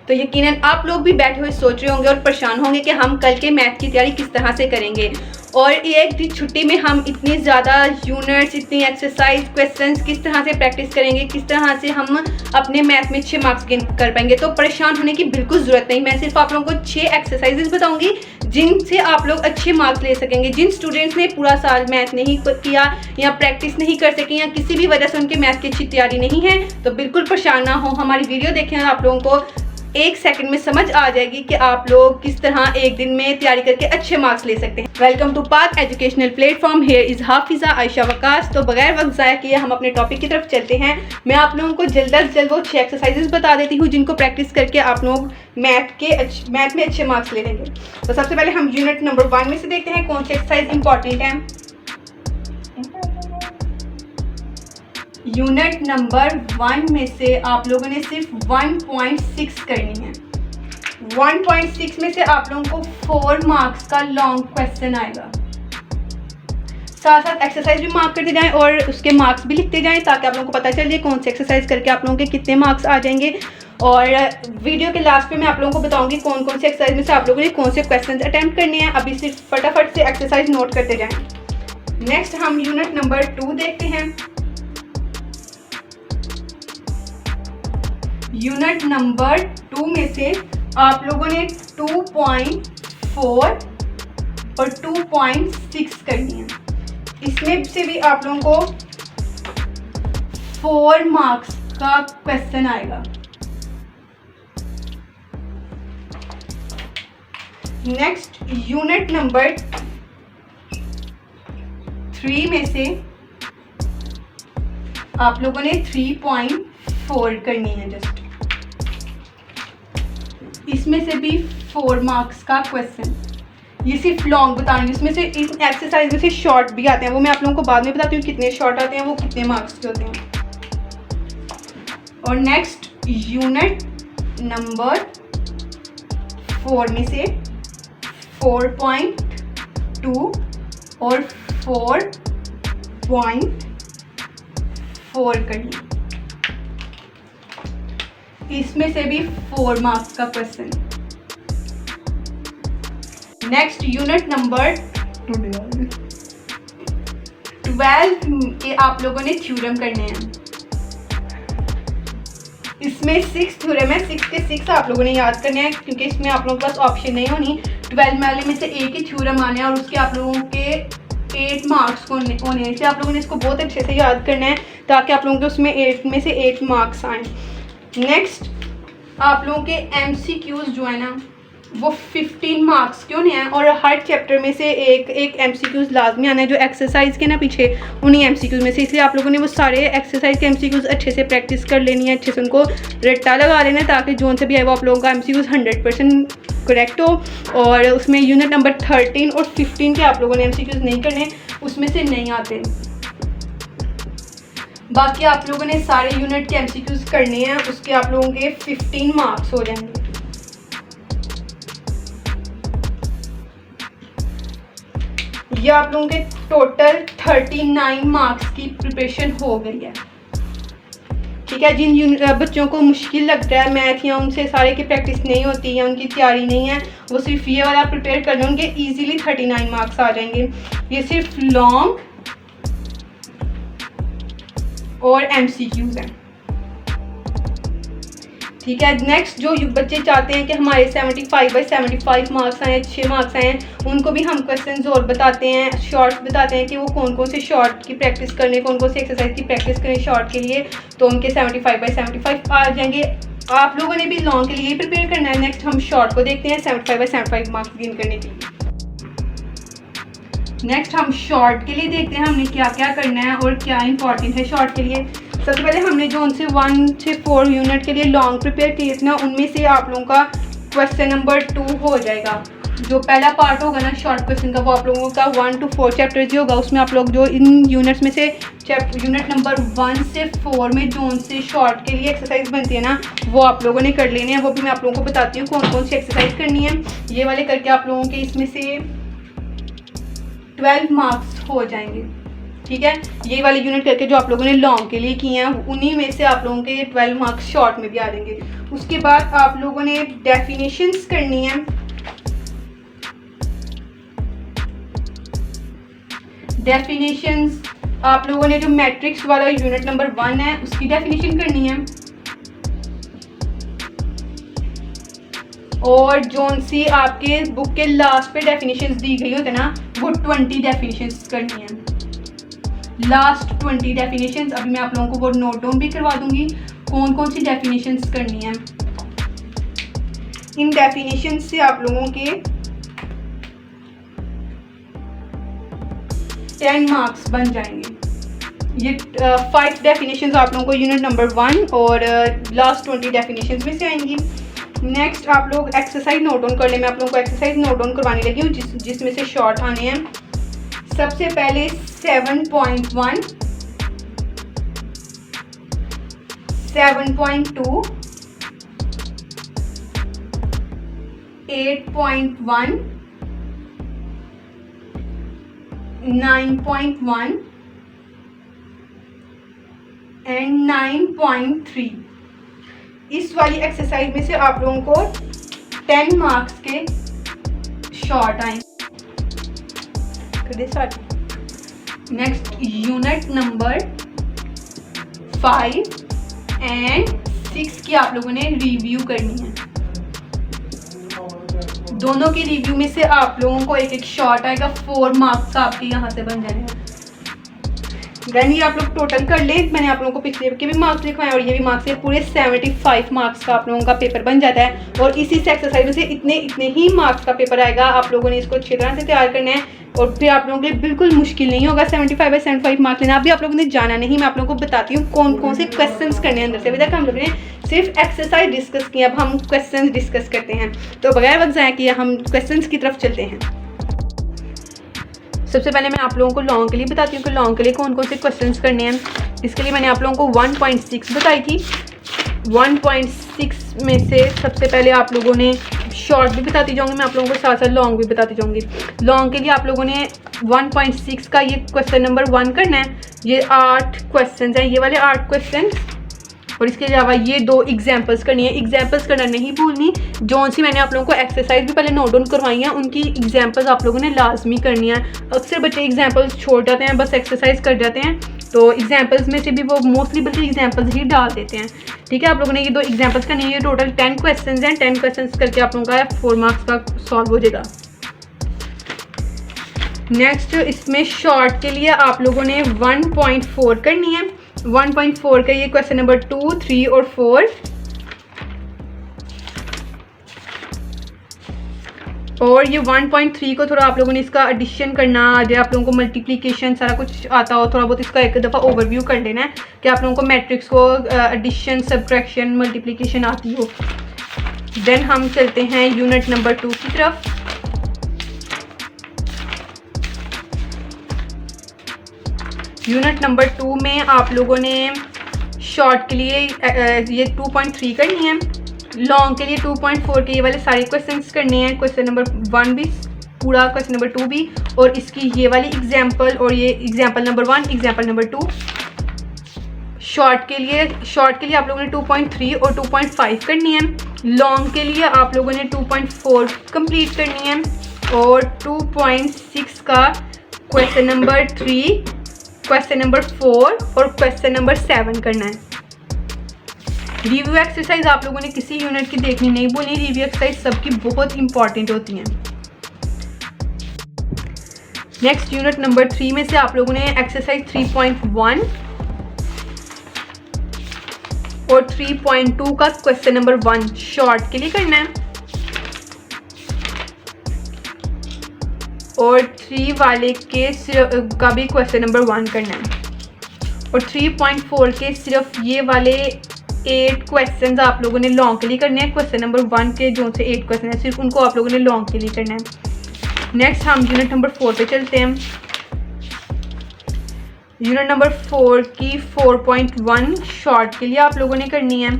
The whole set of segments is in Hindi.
तो यकीनन आप लोग भी बैठे हुए सोच रहे होंगे और परेशान होंगे कि हम कल के मैथ की तैयारी किस तरह से करेंगे, और एक दिन छुट्टी में हम इतनी ज़्यादा यूनिट्स, इतनी एक्सरसाइज, क्वेश्चंस किस तरह से प्रैक्टिस करेंगे, किस तरह से हम अपने मैथ में 6 मार्क्स गेन कर पाएंगे। तो परेशान होने की बिल्कुल ज़रूरत नहीं। मैं सिर्फ आप लोगों को 6 एक्सरसाइजेज बताऊंगी जिनसे आप लोग अच्छे मार्क्स ले सकेंगे। जिन स्टूडेंट्स ने पूरा साल मैथ नहीं किया या प्रैक्टिस नहीं कर सके या किसी भी वजह से उनके मैथ की अच्छी तैयारी नहीं है, तो बिल्कुल परेशान ना हो। हमारी वीडियो देखें, आप लोगों को 1 सेकंड में समझ आ जाएगी कि आप लोग किस तरह एक दिन में तैयारी करके अच्छे मार्क्स ले सकते हैं। वेलकम टू पाक educational platform. Here is Hafiza Ayesha Waqas. तो बगैर वक्त ज़ाया किए हम अपने टॉपिक की तरफ चलते हैं। मैं आप लोगों को जल्द अज जल्द वो 6 एक्सरसाइजेज बता देती हूँ जिनको प्रैक्टिस करके आप लोग मैथ में अच्छे मार्क्स ले लेंगे। तो सबसे पहले हम यूनिट नंबर 1 में से देखते हैं कौन सी एक्सरसाइज इंपॉर्टेंट है। यूनिट नंबर 1 में से आप लोगों ने सिर्फ 1.6 करनी है। 1.6 में से आप लोगों को 4 मार्क्स का लॉन्ग क्वेश्चन आएगा। साथ साथ एक्सरसाइज भी मार्क करते जाएं और उसके मार्क्स भी लिखते जाएं ताकि आप लोगों को पता चल जाए कौन सी एक्सरसाइज करके आप लोगों के कितने मार्क्स आ जाएंगे। और वीडियो के लास्ट पे मैं आप लोगों को बताऊंगी कौन कौन सी एक्सरसाइज में से आप लोगों ने कौन से क्वेश्चन अटेम्प्ट करने हैं। अभी सिर्फ फटाफट से एक्सरसाइज नोट करते जाएं। नेक्स्ट हम यूनिट नंबर 2 देखते हैं। यूनिट नंबर 2 में से आप लोगों ने 2.4 और 2.6 करनी है। इसमें से भी आप लोगों को 4 मार्क्स का क्वेश्चन आएगा। नेक्स्ट यूनिट नंबर 3 में से आप लोगों ने 3.4 करनी है जस्ट। इसमें से भी 4 मार्क्स का क्वेश्चन। ये सिर्फ लॉन्ग बताऊंगी, इसमें से इस एक्सरसाइज में से शॉर्ट भी आते हैं, वो मैं आप लोगों को बाद में बताती हूँ कितने शॉर्ट आते हैं, वो कितने मार्क्स के होते हैं। और नेक्स्ट यूनिट नंबर 4 में से 4.2 और 4.4 करनी। इसमें से भी 4 मार्क्स का क्वेश्चन। नेक्स्ट यूनिट नंबर 12 के आप लोगों ने थ्योरम करने हैं। इसमें 6 थ्योरम है। 6 के 6 आप लोगों ने याद करने हैं क्योंकि इसमें आप लोगों के पास ऑप्शन नहीं होनी। 12 वाले में से एक ही थ्योरम आने हैं और उसके आप लोगों के 8 मार्क्स होने हैं। इसलिए आप लोगों ने इसको बहुत अच्छे से याद करना है ताकि आप लोगों के उसमें 8 में से 8 मार्क्स आए। नेक्स्ट आप लोगों के MCQs जो है ना वो 15 मार्क्स के होने हैं और हर चैप्टर में से एक MCQs लाजमी आना है जो एक्सरसाइज के ना पीछे उन्हीं MCQs में से। इसलिए आप लोगों ने वो सारे एक्सरसाइज के MCQs अच्छे से प्रैक्टिस कर लेनी है, अच्छे से उनको रट्टा लगा लेना है ताकि जोन से भी आए वो आप लोगों का MCQs 100% करेक्ट हो। और उसमें यूनिट नंबर 13 और 15 के आप लोगों ने MCQs नहीं करने, उसमें से नहीं आते। बाकी आप लोगों ने सारे यूनिट के MCQs करने हैं, उसके आप लोगों के 15 मार्क्स हो जाएंगे। ये आप लोगों के टोटल 39 मार्क्स की प्रिपरेशन हो गई है। ठीक है, जिन बच्चों को मुश्किल लगता है मैथ या उनसे सारे की प्रैक्टिस नहीं होती या उनकी तैयारी नहीं है, वो सिर्फ ये वाला प्रिपेयर कर लें, उनके ईजिली 39 मार्क्स आ जाएंगे। ये सिर्फ लॉन्ग और MCQs हैं। ठीक है, नेक्स्ट जो बच्चे चाहते हैं कि हमारे 75/75 मार्क्स आए, 6 मार्क्स आए, उनको भी हम क्वेश्चंस और बताते हैं, शॉर्ट्स बताते हैं कि वो कौन कौन से शॉर्ट की प्रैक्टिस करने, कौन कौन सी एक्सरसाइज की प्रैक्टिस करें शॉर्ट के लिए, तो उनके 75/75 आ जाएंगे। आप लोगों ने भी लॉन्ग के लिए प्रिपेयर करना है। नेक्स्ट हम शॉर्ट को देखते हैं 75/75 मार्क्स गेन करने के लिए। नेक्स्ट हम शॉर्ट के लिए देखते हैं हमने क्या क्या करना है और क्या इंपॉर्टेंट है शॉर्ट के लिए। सबसे पहले हमने जो उनसे 1 से 4 यूनिट के लिए लॉन्ग प्रिपेयर किए थे ना, उनमें से आप लोगों का क्वेश्चन नंबर 2 हो जाएगा। जो पहला पार्ट होगा ना शॉर्ट क्वेश्चन का, वो आप लोगों का 1 to 4 चैप्टर जो होगा उसमें आप लोग जो इन यूनिट्स में से यूनिट नंबर 1 से 4 में जो उनसे शॉर्ट के लिए एक्सरसाइज बनती है ना, वो आप लोगों ने कर लेने हैं। वो भी मैं आप लोगों को बताती हूँ कौन कौन सी एक्सरसाइज करनी है। ये वाले करके आप लोगों के इसमें से 12 मार्क्स हो जाएंगे। ठीक है, ये वाले यूनिट करके जो आप लोगों ने लॉन्ग के लिए किए हैं उन्हीं में से आप लोगों के 12 मार्क्स शॉर्ट में भी आ जाएंगे। उसके बाद आप लोगों ने डेफिनेशंस करनी है। डेफिनेशंस आप लोगों ने जो मैट्रिक्स वाला यूनिट नंबर 1 है उसकी डेफिनेशन करनी है, और जोन सी आपके बुक के लास्ट पे डेफिनेशंस दी गई होते ना वो 20 डेफिनेशंस करनी है, लास्ट 20 डेफिनेशंस। अभी मैं आप लोगों को वो नोट डाउन भी करवा दूंगी कौन कौन सी डेफिनेशंस करनी है। इन डेफिनेशंस से आप लोगों के 10 मार्क्स बन जाएंगे। ये 5 डेफिनेशंस आप लोगों को यूनिट नंबर 1 और लास्ट 20 डेफिनेशंस में से आएंगी। नेक्स्ट आप लोग एक्सरसाइज नोट डाउन कर ले। मैं आप लोगों को एक्सरसाइज नोट डाउन करवाने लगी हूँ जिसमें से शॉर्ट आने हैं। सबसे पहले 7.1, 7.2, 8.1, 9.1 एंड 9.3। इस वाली एक्सरसाइज में से आप लोगों को 10 मार्क्स के शॉर्ट आए। नेक्स्ट यूनिट नंबर 5 एंड 6 की आप लोगों ने रिव्यू करनी है। दोनों के रिव्यू में से आप लोगों को एक एक शॉर्ट आएगा। 4 मार्क्स आपके यहाँ से बन जाएंगे। देन ये आप लोग टोटल कर ले। मैंने आप लोगों को पिछले के भी मार्क्स लिखवाए और ये भी मार्क्स है। पूरे 75 मार्क्स का आप लोगों का पेपर बन जाता है और इसी से एक्सरसाइज में से इतने ही मार्क्स का पेपर आएगा। आप लोगों ने इसको अच्छी तरह से तैयार करना है और फिर आप लोगों के लिए बिल्कुल मुश्किल नहीं होगा 75 बाई 75 मार्क्स लेना। अभी आप लोगों ने जाना नहीं, मैं आप लोगों को बताती हूँ कौन कौन से क्वेश्चंस करने हैं अंदर से। अभी तक हम लोगों ने सिर्फ एक्सरसाइज डिस्कस किया, अब हम क्वेश्चंस डिस्कस करते हैं। तो बगैर वक्त ज़ाया किए हम क्वेश्चंस की तरफ चलते हैं। सबसे पहले मैं आप लोगों को लॉन्ग के लिए बताती हूँ कि लॉन्ग के लिए कौन कौन से क्वेश्चंस करने हैं। इसके लिए मैंने आप लोगों को 1.6 बताई थी। 1.6 में से सबसे पहले आप लोगों ने शॉर्ट भी बताती जाऊँगी, मैं आप लोगों को साथ साथ लॉन्ग भी बताती जाऊँगी। लॉन्ग के लिए आप लोगों ने 1.6 का ये क्वेश्चन नंबर 1 करना है। ये 8 क्वेश्चन हैं, ये वाले 8 क्वेश्चन, और इसके अलावा ये 2 एग्जाम्पल्स करनी है। एग्जाम्पल्स करना नहीं भूलनी। जौन सी मैंने आप लोगों को एक्सरसाइज भी पहले नोट डाउन करवाई हैं उनकी एग्जाम्पल्स आप लोगों ने लाजमी करनी है। अक्सर बच्चे एग्जाम्पल्स छोड़ जाते हैं, बस एक्सरसाइज कर जाते हैं, तो एग्जाम्पल्स में से भी वो मोस्टली बल्कि एग्जाम्पल्स ही डाल देते हैं। ठीक है, आप लोगों ने ये 2 एग्जाम्पल्स करनी है। ये टोटल 10 क्वेश्चन हैं। 10 क्वेश्चन करके आप लोगों का 4 मार्क्स का सॉल्व हो जाएगा। नेक्स्ट इसमें शॉर्ट के लिए आप लोगों ने 1.4 करनी है। 1.4 का ये क्वेश्चन नंबर 2, 3 और 4, और ये 1.3 को थोड़ा आप लोगों ने इसका एडिशन करना आ जाए, आप लोगों को मल्टीप्लिकेशन सारा कुछ आता हो, थोड़ा बहुत इसका एक दफ़ा ओवरव्यू कर लेना है कि आप लोगों को मैट्रिक्स को एडिशन, सब्ट्रैक्शन, मल्टीप्लिकेशन आती हो। देन हम चलते हैं यूनिट नंबर 2 की तरफ। यूनिट नंबर 2 में आप लोगों ने शॉर्ट के लिए ये 2.3 करनी है। लॉन्ग के लिए 2.4 के ये वाले सारे क्वेश्चंस करने हैं। क्वेश्चन नंबर 1 भी पूरा, क्वेश्चन नंबर 2 भी, और इसकी ये वाली एग्जाम्पल, और ये example number 1, example number 2। Short के लिए आप लोगों ने 2.3 और 2.5 करनी है। लॉन्ग के लिए आप लोगों ने 2.4 कंप्लीट करनी है, और 2.6 का क्वेश्चन नंबर 3, क्वेश्चन नंबर 4 और क्वेश्चन नंबर 7 करना है। रिव्यू एक्सरसाइज आप लोगों ने किसी यूनिट की देखनी नहीं भूलनी। रिव्यू एक्सरसाइज सबकी बहुत इंपॉर्टेंट होती हैं। नेक्स्ट यूनिट नंबर 3 में से आप लोगों ने एक्सरसाइज 3.1 और 3.2 का क्वेश्चन नंबर 1 शॉर्ट के लिए करना है, और 3 वाले के का भी क्वेश्चन नंबर 1 करना है, और 3.4 के सिर्फ ये वाले 8 क्वेश्चन आप लोगों ने लॉन्ग के लिए करने हैं। क्वेश्चन नंबर 1 के जो से 8 क्वेश्चन है सिर्फ उनको आप लोगों ने लॉन्ग के लिए करना है। नेक्स्ट हम यूनिट नंबर 4 पे चलते हैं। यूनिट नंबर 4 की 4.1 शॉर्ट के लिए आप लोगों ने करनी है।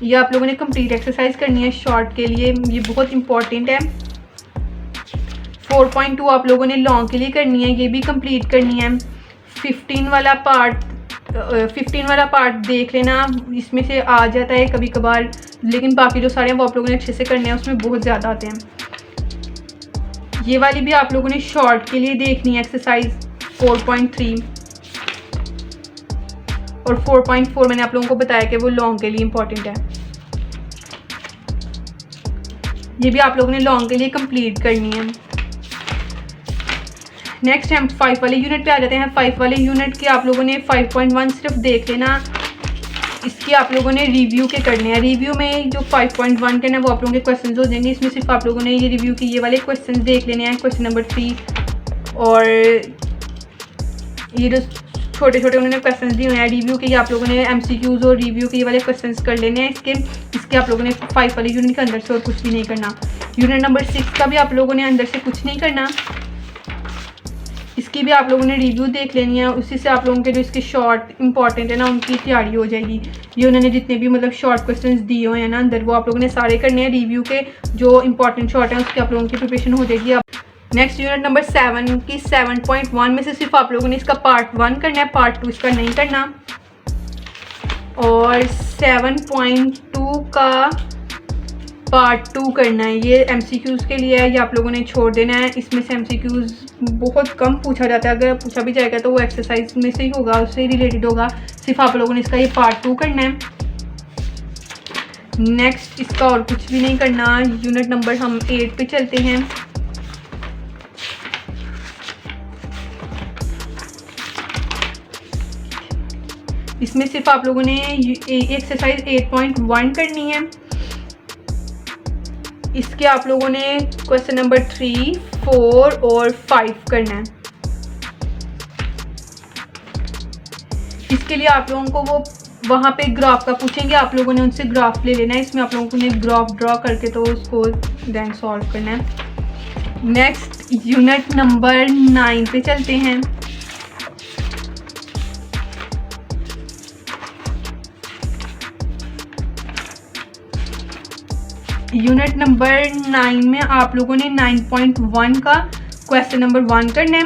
ये आप लोगों ने कंप्लीट एक्सरसाइज करनी है शॉर्ट के लिए, ये बहुत इंपॉर्टेंट है। 4.2 आप लोगों ने लॉन्ग के लिए करनी है, ये भी कंप्लीट करनी है। 15 वाला पार्ट देख लेना, इसमें से आ जाता है कभी कभार, लेकिन बाकी जो सारे हैं वो आप लोगों ने अच्छे से करने हैं, उसमें बहुत ज़्यादा आते हैं। ये वाली भी आप लोगों ने शॉर्ट के लिए देखनी है, एक्सरसाइज 4.3 और 4.4 मैंने आप लोगों को बताया कि वो लॉन्ग के लिए इम्पॉर्टेंट है। ये भी आप लोगों ने लॉन्ग के लिए कंप्लीट करनी है। नेक्स्ट हम 5 वाले यूनिट पे आ जाते हैं। 5 वाले यूनिट के आप लोगों ने 5.1 सिर्फ देख लेना, इसकी आप लोगों ने रिव्यू के करने हैं। रिव्यू में जो 5.1 के ना वो आप लोगों के क्वेश्चन हो जाएंगे, इसमें सिर्फ आप लोगों ने ये रिव्यू के ये वाले क्वेश्चन देख लेने हैं, क्वेश्चन नंबर 3 और ये जो छोटे छोटे उन्होंने क्वेश्चन दिए हुए हैं रिव्यू के, ये आप लोगों ने MCQs और रिव्यू के ये वाले क्वेश्चन कर लेने हैं। इसके आप लोगों ने 5 वाले यूनिट के अंदर से और कुछ भी नहीं करना। यूनिट नंबर 6 का भी आप लोगों ने अंदर से कुछ नहीं करना, इसकी भी आप लोगों ने रिव्यू देख लेनी है। उसी से आप लोगों के जो इसके शॉर्ट इंपॉर्टेंट है ना उनकी तैयारी हो जाएगी। ये उन्होंने जितने भी मतलब शॉर्ट क्वेश्चंस दिए हुए हैं ना अंदर, वो आप लोगों ने सारे करने हैं। रिव्यू के जो इंपॉर्टेंट शॉर्ट हैं उसकी आप लोगों की प्रिपरेशन हो जाएगी। अब नेक्स्ट यूनिट नंबर 7 की 7.1 में से सिर्फ आप लोगों ने इसका पार्ट 1 करना है, पार्ट 2 इसका नहीं करना। और 7.2 का पार्ट 2 करना है, ये MCQs के लिए है, ये आप लोगों ने छोड़ देना है। इसमें से MCQs बहुत कम पूछा जाता है, अगर पूछा भी जाएगा तो वो एक्सरसाइज में से ही होगा, उससे रिलेटेड होगा। सिर्फ आप लोगों ने इसका ये पार्ट 2 करना है। नेक्स्ट इसका और कुछ भी नहीं करना। यूनिट नंबर हम 8 पे चलते हैं। इसमें सिर्फ आप लोगों ने एक्सरसाइज 8.1 करनी है। इसके आप लोगों ने क्वेश्चन नंबर 3, 4 और 5 करना है। इसके लिए आप लोगों को वो वहाँ पे ग्राफ का पूछेंगे, आप लोगों ने उनसे ग्राफ ले लेना है। इसमें आप लोगों ने ग्राफ ड्रॉ करके तो उसको देन सॉल्व करना है। नेक्स्ट यूनिट नंबर 9 पे चलते हैं। यूनिट नंबर 9 में आप लोगों ने 9.1 का क्वेश्चन नंबर 1 करना है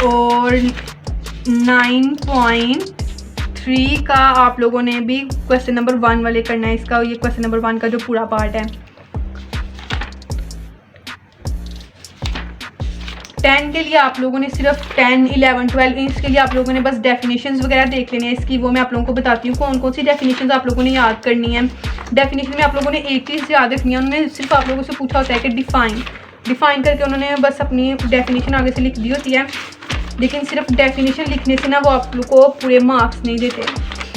और 9.3 का आप लोगों ने भी क्वेश्चन नंबर 1 वाले करना है। इसका ये क्वेश्चन नंबर 1 का जो पूरा पार्ट है। 10 के लिए आप लोगों ने सिर्फ 10, 11, 12 इसके लिए आप लोगों ने बस डेफिनेशंस वगैरह देख लेने हैं इसकी। वो मैं आप लोगों को बताती हूँ कौन कौन सी डेफिनेशंस आप लोगों ने याद करनी है। डेफिनेशन में आप लोगों ने एक चीज़ याद रखनी है, उन्होंने सिर्फ आप लोगों से पूछा होता है कि डिफाइन करके उन्होंने बस अपनी डेफिनेशन आगे से लिख दी होती है, लेकिन सिर्फ डेफिनेशन लिखने से ना वो आप लोग को पूरे मार्क्स नहीं देते।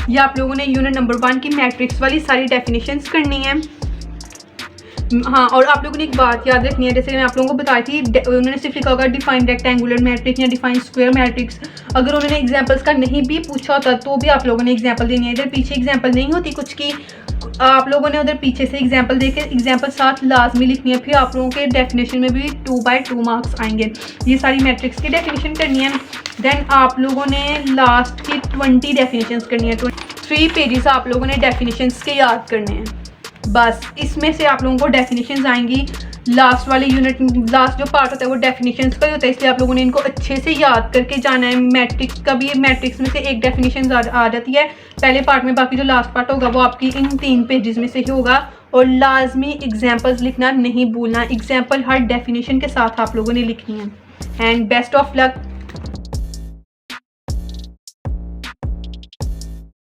ये आप लोगों ने यूनिट नंबर 1 की मैट्रिक्स वाली सारी डेफिनेशंस करनी है। हाँ, और आप लोगों ने एक बात याद रखनी है, जैसे मैं आप लोगों को बताई थी, उन्होंने सिर्फ लिखा होगा डिफाइन रेक्टेंगुलर मैट्रिक्स या डिफाइन स्क्वायर मैट्रिक्स। अगर उन्होंने एग्जांपल्स का नहीं भी पूछा होता तो भी आप लोगों ने एग्जांपल देनी है। इधर पीछे एग्जांपल नहीं होती कुछ की, आप लोगों ने उधर पीछे से एग्जांपल देके एग्जांपल साथ लाजमी लिखनी है, फिर आप लोगों के डेफिनेशन में भी 2/2 मार्क्स आएंगे। ये सारी मैट्रिक्स की डेफिनेशन करनी है। देन आप लोगों ने लास्ट की 20 डेफिनेशंस करनी है। 3 पेजेस आप लोगों ने डेफिनेशंस के याद करने हैं। बस इसमें से आप लोगों को डेफिनेशंस आएंगी। लास्ट वाले यूनिट, लास्ट जो पार्ट होता है वो डेफिनेशंस का ही होता है, इसलिए आप लोगों ने इनको अच्छे से याद करके जाना है। मैट्रिक्स का भी, मैट्रिक्स में से एक डेफिनेशन आ जाती है पहले पार्ट में, बाकी जो लास्ट पार्ट होगा वो आपकी इन 3 पेजेस में से ही होगा। और लाजमी एग्जाम्पल्स लिखना नहीं भूलना, एग्जाम्पल हर डेफिनेशन के साथ आप लोगों ने लिखनी है। And best of luck.